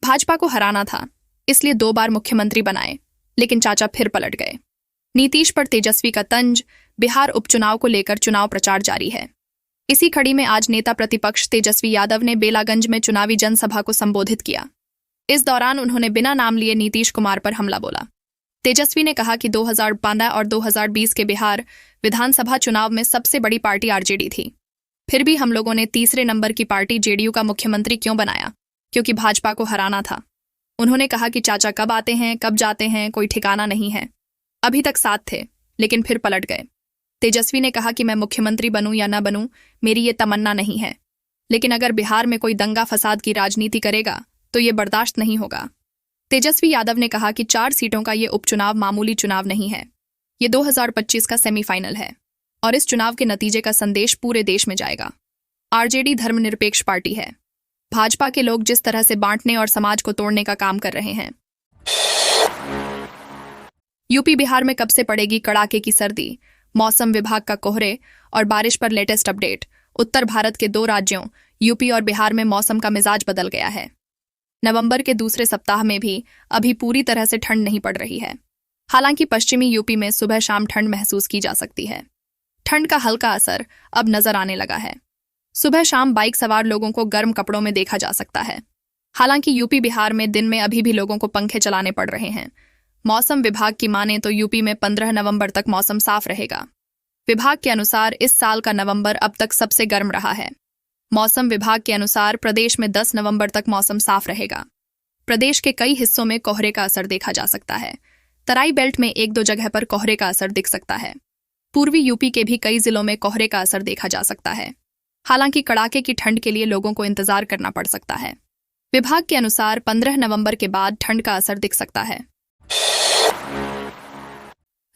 भाजपा को हराना था, इसलिए 2 बार मुख्यमंत्री बनाए, लेकिन चाचा फिर पलट गए। नीतीश पर तेजस्वी का तंज, बिहार उपचुनाव को लेकर चुनाव प्रचार जारी है। इसी कड़ी में आज नेता प्रतिपक्ष तेजस्वी यादव ने बेलागंज में चुनावी जनसभा को संबोधित किया। इस दौरान उन्होंने बिना नाम लिए नीतीश कुमार पर हमला बोला। तेजस्वी ने कहा कि 2015 और 2020 के बिहार विधानसभा चुनाव में सबसे बड़ी पार्टी आरजेडी थी, फिर भी हम लोगों ने तीसरे नंबर की पार्टी जेडीयू का मुख्यमंत्री क्यों बनाया? क्योंकि भाजपा को हराना था। उन्होंने कहा कि चाचा कब आते हैं कब जाते हैं कोई ठिकाना नहीं है। अभी तक साथ थे, लेकिन फिर पलट गए। तेजस्वी ने कहा कि मैं मुख्यमंत्री बनूं या न बनूं, मेरी ये तमन्ना नहीं है, लेकिन अगर बिहार में कोई दंगा फसाद की राजनीति करेगा तो ये बर्दाश्त नहीं होगा। तेजस्वी यादव ने कहा कि 4 सीटों का ये उपचुनाव मामूली चुनाव नहीं है, ये 2025 का सेमीफाइनल है और इस चुनाव के नतीजे का संदेश पूरे देश में जाएगा। आरजेडी धर्मनिरपेक्ष पार्टी है। भाजपा के लोग जिस तरह से बांटने और समाज को तोड़ने का काम कर रहे हैं। यूपी बिहार में कब से पड़ेगी कड़ाके की सर्दी? मौसम विभाग का कोहरे और बारिश पर लेटेस्ट अपडेट। उत्तर भारत के 2 राज्यों यूपी और बिहार में मौसम का मिजाज बदल गया है। नवंबर के दूसरे सप्ताह में भी अभी पूरी तरह से ठंड नहीं पड़ रही है। हालांकि पश्चिमी यूपी में सुबह शाम ठंड महसूस की जा सकती है। ठंड का हल्का असर अब नजर आने लगा है। सुबह शाम बाइक सवार लोगों को गर्म कपड़ों में देखा जा सकता है। हालांकि यूपी बिहार में दिन में अभी भी लोगों को पंखे चलाने पड़ रहे हैं। मौसम विभाग की माने तो यूपी में 15 नवंबर तक मौसम साफ रहेगा। विभाग के अनुसार इस साल का नवंबर अब तक सबसे गर्म रहा है। मौसम विभाग के अनुसार प्रदेश में 10 नवंबर तक मौसम साफ रहेगा। प्रदेश के कई हिस्सों में कोहरे का असर देखा जा सकता है। तराई बेल्ट में 1-2 जगह पर कोहरे का असर दिख सकता है। पूर्वी यूपी के भी कई जिलों में कोहरे का असर देखा जा सकता है। हालांकि कड़ाके की ठंड के लिए लोगों को इंतजार करना पड़ सकता है। विभाग के अनुसार 15 नवंबर के बाद ठंड का असर दिख सकता है।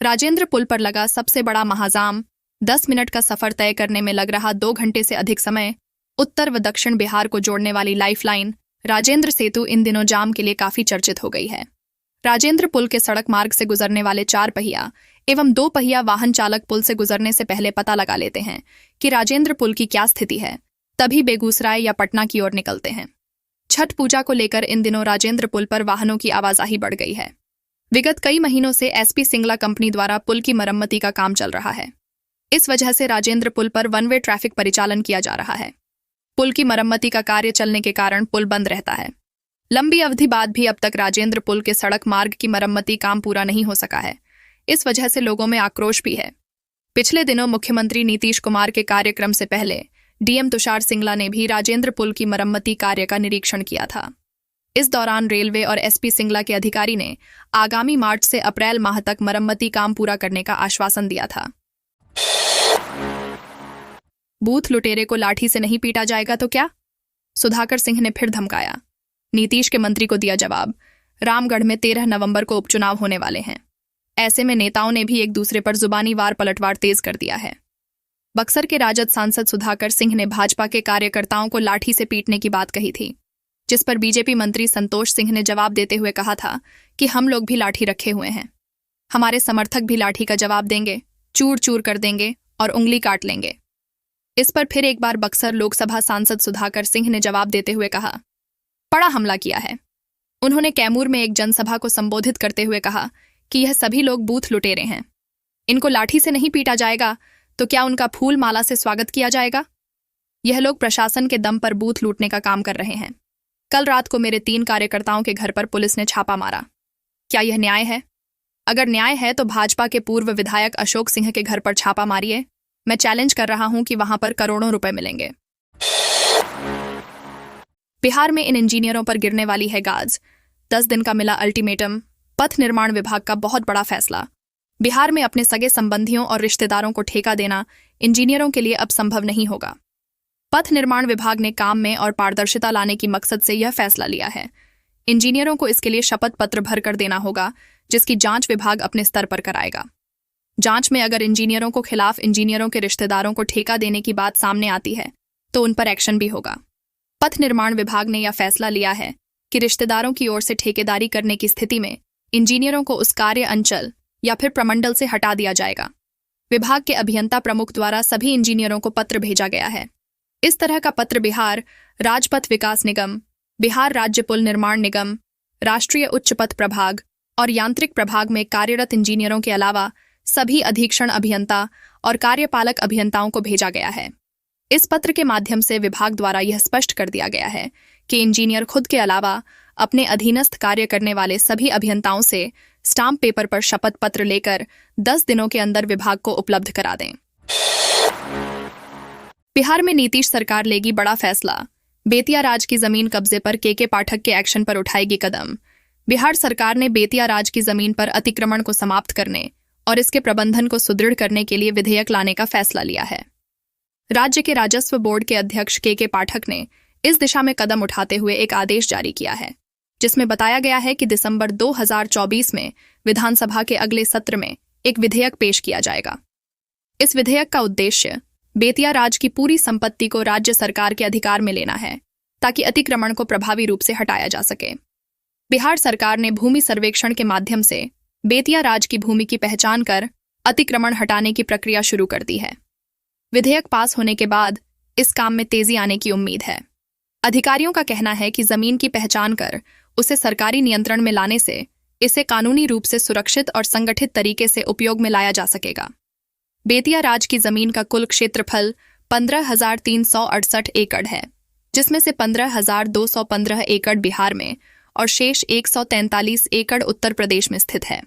राजेंद्र पुल पर लगा सबसे बड़ा महाजाम, 10 मिनट का सफर तय करने में लग रहा 2 घंटे से अधिक समय। उत्तर व दक्षिण बिहार को जोड़ने वाली लाइफलाइन राजेंद्र सेतु इन दिनों जाम के लिए काफी चर्चित हो गई है। राजेंद्र पुल के सड़क मार्ग से गुजरने वाले 4 पहिया एवं 2 पहिया वाहन चालक पुल से गुजरने से पहले पता लगा लेते हैं कि राजेंद्र पुल की क्या स्थिति है, तभी बेगूसराय या पटना की ओर निकलते हैं। छठ पूजा को लेकर इन दिनों राजेंद्र पुल पर वाहनों की आवाजाही बढ़ गई है। विगत कई महीनों से एसपी सिंगला कंपनी द्वारा पुल की मरम्मती का काम चल रहा है। इस वजह से राजेंद्र पुल पर 1 वे ट्रैफिक परिचालन किया जा रहा है। पुल की मरम्मती का कार्य चलने के कारण पुल बंद रहता है। लंबी अवधि बाद भी अब तक राजेंद्र पुल के सड़क मार्ग की मरम्मती काम पूरा नहीं हो सका है। इस वजह से लोगों में आक्रोश भी है। पिछले दिनों मुख्यमंत्री नीतीश कुमार के कार्यक्रम से पहले डीएम तुषार सिंगला ने भी राजेंद्र पुल की मरम्मती कार्य का निरीक्षण किया था। इस दौरान रेलवे और एसपी सिंगला के अधिकारी ने आगामी मार्च से अप्रैल माह तक मरम्मती काम पूरा करने का आश्वासन दिया था। बूथ लुटेरे को लाठी से नहीं पीटा जाएगा तो क्या? सुधाकर सिंह ने फिर धमकाया। नीतीश के मंत्री को दिया जवाब। रामगढ़ में 13 नवंबर को उपचुनाव होने वाले हैं। ऐसे में नेताओं ने भी एक दूसरे पर जुबानी वार पलटवार तेज कर दिया है। बक्सर के राजद सांसद सुधाकर सिंह ने भाजपा के कार्यकर्ताओं को लाठी से पीटने की बात कही थी, जिस पर बीजेपी मंत्री संतोष सिंह ने जवाब देते हुए कहा था कि हम लोग भी लाठी रखे हुए हैं, हमारे समर्थक भी लाठी का जवाब देंगे, चूर चूर कर देंगे और उंगली काट लेंगे। इस पर फिर एक बार बक्सर लोकसभा सांसद सुधाकर सिंह ने जवाब देते हुए कहा, बड़ा हमला किया है। उन्होंने कैमूर में एक जनसभा को संबोधित करते हुए कहा कि यह सभी लोग बूथ लुटेरे हैं, इनको लाठी से नहीं पीटा जाएगा तो क्या उनका फूल माला से स्वागत किया जाएगा? यह लोग प्रशासन के दम पर बूथ लूटने का काम कर रहे हैं। कल रात को मेरे 3 कार्यकर्ताओं के घर पर पुलिस ने छापा मारा। क्या यह न्याय है? अगर न्याय है तो भाजपा के पूर्व विधायक अशोक सिंह के घर पर छापा मारिए। मैं चैलेंज कर रहा हूं कि वहां पर करोड़ों रुपए मिलेंगे। बिहार में इन इंजीनियरों पर गिरने वाली है गाज। 10 दिन का मिला अल्टीमेटम। पथ निर्माण विभाग का बहुत बड़ा फैसला। बिहार में अपने सगे संबंधियों और रिश्तेदारों को ठेका देना इंजीनियरों के लिए अब संभव नहीं होगा। पथ निर्माण विभाग ने काम में और पारदर्शिता लाने की मकसद से यह फैसला लिया है। इंजीनियरों को इसके लिए शपथ पत्र भर कर देना होगा, जिसकी जांच विभाग अपने स्तर पर कराएगा। जांच में अगर इंजीनियरों को खिलाफ इंजीनियरों के रिश्तेदारों को ठेका देने की बात सामने आती है तो उन पर एक्शन भी होगा। पथ निर्माण विभाग ने यह फैसला लिया है कि रिश्तेदारों की ओर से ठेकेदारी करने की स्थिति में इंजीनियरों को उस कार्य अंचल या फिर प्रमंडल से हटा दिया जाएगा। विभाग के अभियंता प्रमुख द्वारा सभी इंजीनियरों को पत्र भेजा गया है। इस तरह का पत्र बिहार राजपथ विकास निगम बिहार राज्य पुल निर्माण निगम, राष्ट्रीय उच्च पथ प्रभाग और यांत्रिक प्रभाग में कार्यरत इंजीनियरों के अलावा सभी अधीक्षण अभियंता और कार्यपालक अभियंताओं को भेजा गया है। इस पत्र के माध्यम से विभाग द्वारा यह स्पष्ट कर दिया गया है कि इंजीनियर खुद के अलावा अपने अधीनस्थ कार्य करने वाले सभी अभियंताओं से स्टाम्प पेपर पर शपथ पत्र लेकर 10 दिनों के अंदर विभाग को उपलब्ध करा दें। बिहार में नीतीश सरकार लेगी बड़ा फैसला, बेतिया राज की जमीन कब्जे पर के पाठक के एक्शन पर उठाएगी कदम। बिहार सरकार ने बेतिया राज की जमीन पर अतिक्रमण को समाप्त करने और इसके प्रबंधन को सुदृढ़ करने के लिए विधेयक लाने का फैसला लिया है। राज्य के राजस्व बोर्ड के अध्यक्ष के पाठक ने इस दिशा में कदम उठाते हुए एक आदेश जारी किया है, जिसमें बताया गया है कि दिसंबर 2024 में विधानसभा के अगले सत्र में एक विधेयक पेश किया जाएगा। इस विधेयक का उद्देश्य बेतिया राज की पूरी संपत्ति को राज्य सरकार के अधिकार में लेना है, ताकि अतिक्रमण को प्रभावी रूप से हटाया जा सके। बिहार सरकार ने भूमि सर्वेक्षण के माध्यम से बेतिया राज की भूमि की पहचान कर अतिक्रमण हटाने की प्रक्रिया शुरू कर दी है। विधेयक पास होने के बाद इस काम में तेजी आने की उम्मीद है। अधिकारियों का कहना है कि जमीन की पहचान कर उसे सरकारी नियंत्रण में लाने से इसे कानूनी रूप से सुरक्षित और संगठित तरीके से उपयोग में लाया जा सकेगा। बेतिया राज की जमीन का कुल क्षेत्रफल 15,368 एकड़ है, जिसमें से 15,215 एकड़ बिहार में और शेष 143 एकड़ उत्तर प्रदेश में स्थित है।